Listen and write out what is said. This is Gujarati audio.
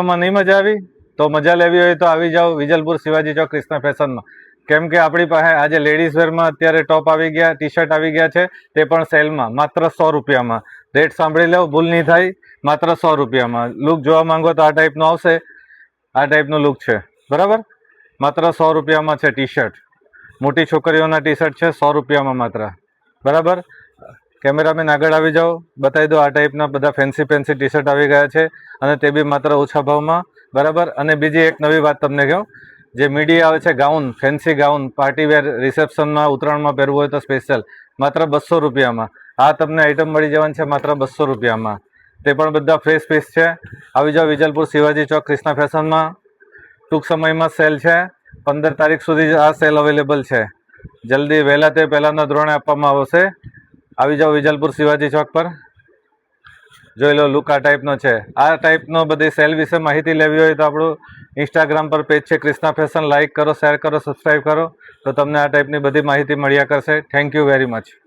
માં નહીં મજા આવી તો મજા લેવી હોય તો આવી જાઓ વિજલપુર શિવાજી ચોક ક્રિષ્ના ફેશનમાં. કેમ કે આપણી પાસે આજે લેડીઝ વેરમાં અત્યારે ટોપ આવી ગયા, ટી શર્ટ આવી ગયા છે, તે પણ સેલમાં માત્ર 100 રૂપિયામાં. રેટ સાંભળી લો, ભૂલ નહીં થાય, માત્ર 100 રૂપિયામાં. લુક જોવા માંગો તો આ ટાઈપનો આવશે, આ ટાઈપનું લુક છે, બરાબર. માત્ર 100 રૂપિયામાં છે ટી શર્ટ. મોટી છોકરીઓના ટી શર્ટ છે 100 રૂપિયામાં માત્ર, બરાબર. કેમેરામેન આગળ આવી જાઓ, બતાવી દો. આ ટાઈપના બધા ફેન્સી ટી શર્ટ આવી ગયા છે અને તે બી માત્ર ઓછા ભાવમાં, બરાબર. અને બીજી એક નવી વાત તમને કહું, જે મીડી આવે છે gown, fancy gown, party wear, રિસેપ્શનમાં, ઉત્તરાયણમાં પહેરવું હોય તો સ્પેશિયલ માત્ર 200 રૂપિયામાં આ તમને આઈટમ મળી જવાની છે, માત્ર 200 રૂપિયામાં. તે પણ બધા ફ્રેશ પીસ છે. આવી જાઓ વિજલપુર શિવાજી ચોક ક્રિષ્ના ફેશનમાં. ટૂંક સમયમાં સેલ છે, 15 તારીખ સુધી આ સેલ અવેલેબલ છે. જલ્દી વહેલા તે પહેલાંના ધોરણે આપવામાં આવશે. આવી જાઓ વિજલપુર શિવાજી ચોક પર. જોઈ લો, લુક આ ટાઈપનો છે. આ ટાઈપનો બધી સેલ વિશે માહિતી લેવી હોય તો આપણું ઇન્સ્ટાગ્રામ પર પેજ છે ક્રિષ્ના ફેશન. લાઇક કરો, શેર કરો, સબસ્ક્રાઈબ કરો તો તમને આ ટાઈપની બધી માહિતી મળ્યા કરશે. Thank you very much.